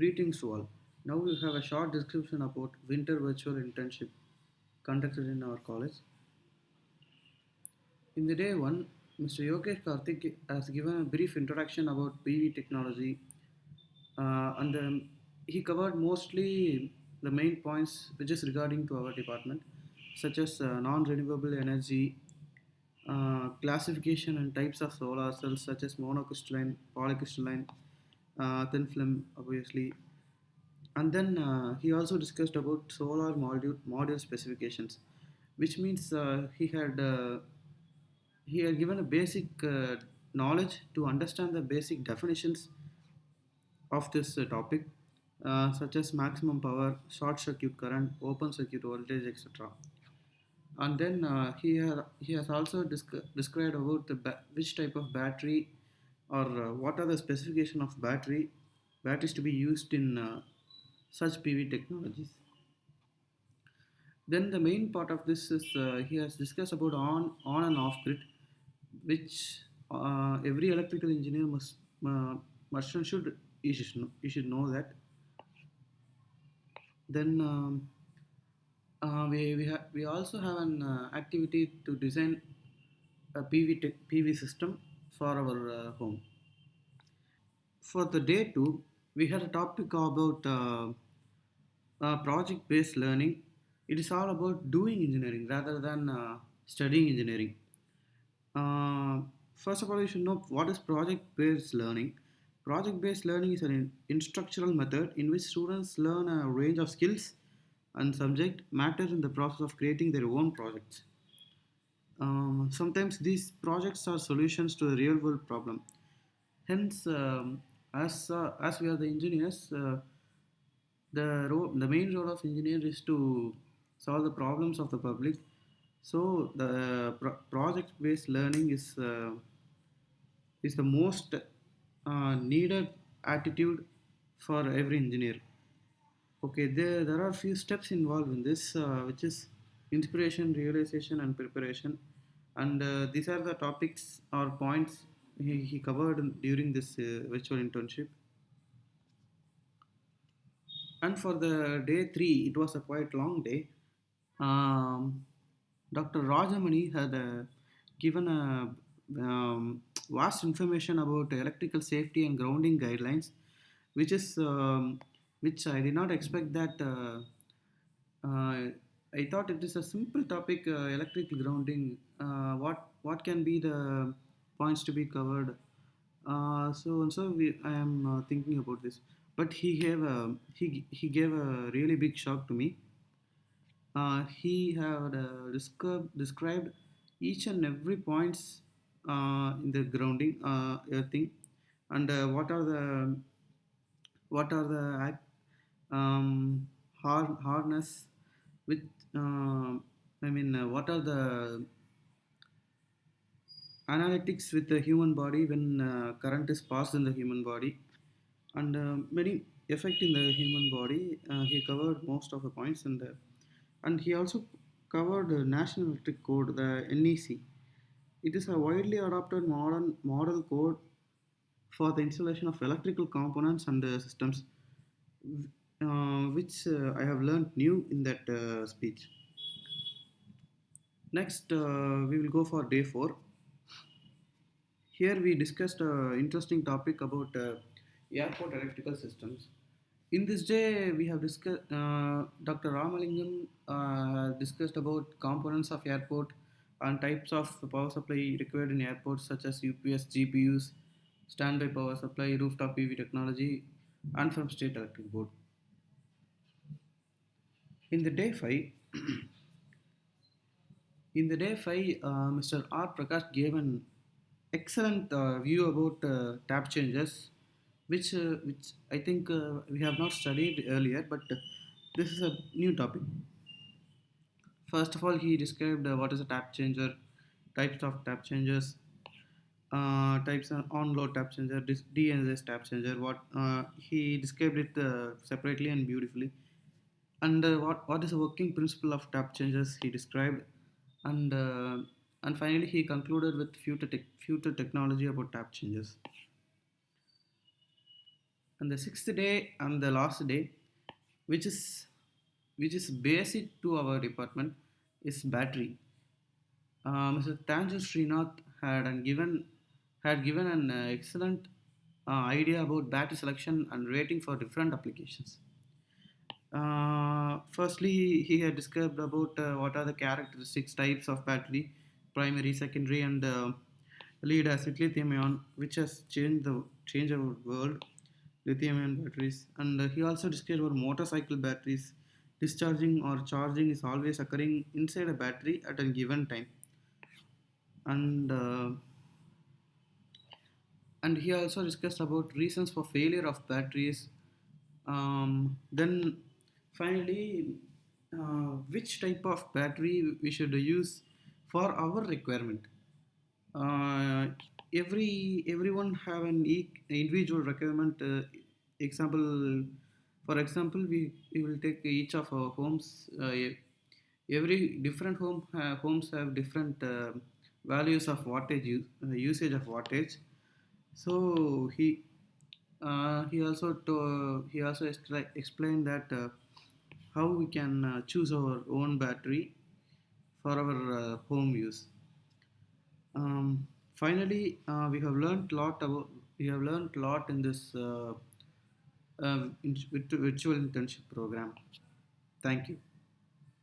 Greetings to all. Now we have a short description about winter virtual internship conducted in our college. In the day one, Mr. Yogesh Karthik has given a brief introduction about PV technology and he covered mostly the main points which is regarding to our department, such as non-renewable energy, classification and types of solar cells such as monocrystalline, polycrystalline, thin film, obviously, and then he also discussed about solar module specifications, which means he had given a basic knowledge to understand the basic definitions of this topic, such as maximum power, short circuit current, open circuit voltage, etc. And then he has also described about which type of battery or what are the specification of batteries to be used in such PV technologies. Then the main part of this is he has discussed about on and off grid, which every electrical engineer must and should know that. Then we also have an activity to design a PV system for our home. For the day two, we had a topic about project based learning. It is all about doing engineering rather than studying engineering. Uh, First of all, you should know what is project based learning. Project based learning is an instructional method in which students learn a range of skills and subject matter in the process of creating their own projects. Sometimes these projects are solutions to a real world problem. Hence, as we are the engineers, the main role of engineer is to solve the problems of the public. So the project based learning is the most needed attitude for every engineer. Okay, there are few steps involved in this, which is inspiration, realization, and preparation. And these are the topics or points he covered during this virtual internship. And for the day three, it was a quite long day. Dr. Rajamani had given a vast information about electrical safety and grounding guidelines, which is which I did not expect that. I thought it is a simple topic, electrical grounding. What can be the points to be covered? I am thinking about this, but he gave a really big shock to me. He had described each and every points in the grounding earthing, and what are the harness with uh, what are the analytics with the human body when current is passed in the human body, and many effect in the human body. He covered most of the points in there, and he also covered the National Electric Code, the NEC. It is a widely adopted modern model code for the installation of electrical components and systems, which I have learned new in that speech. Next, we will go for day four. Here we discussed an interesting topic about airport electrical systems. In this day, we have discussed Dr. Ramalingam discussed about components of airport and types of power supply required in airports such as UPS, GPUs, standby power supply, rooftop PV technology, and from state electric board. In the day five, Mr. R. Prakash gave an excellent view about tap changes, which I think we have not studied earlier, but this is a new topic. First of all, he described what is a tap changer, types of tap changers, types of on-load tap changer, DNS tap changer. What he described it separately and beautifully, and what is the working principle of tap changers he described, and uh, and finally he concluded with future technology about tap changes. And the sixth day and the last day, which is which is basic to our department, is battery. Mr. Tanju Srinath had given an excellent idea about battery selection and rating for different applications. Firstly, he had described about what are the characteristics types of battery, primary, secondary, and lead acid lithium ion, which has changed our world. Lithium ion batteries, and he also described about motorcycle batteries. Discharging or charging is always occurring inside a battery at a given time, and he also discussed about reasons for failure of batteries. Then finally, which type of battery we should use for our requirement. uh, everyone have an individual requirement. Example, for example, we will take each of our homes. Every different homes have different values of wattage usage of wattage. So he also explained that how we can choose our own battery for our home use. Finally, we have learned lot in this virtual internship program. Thank you.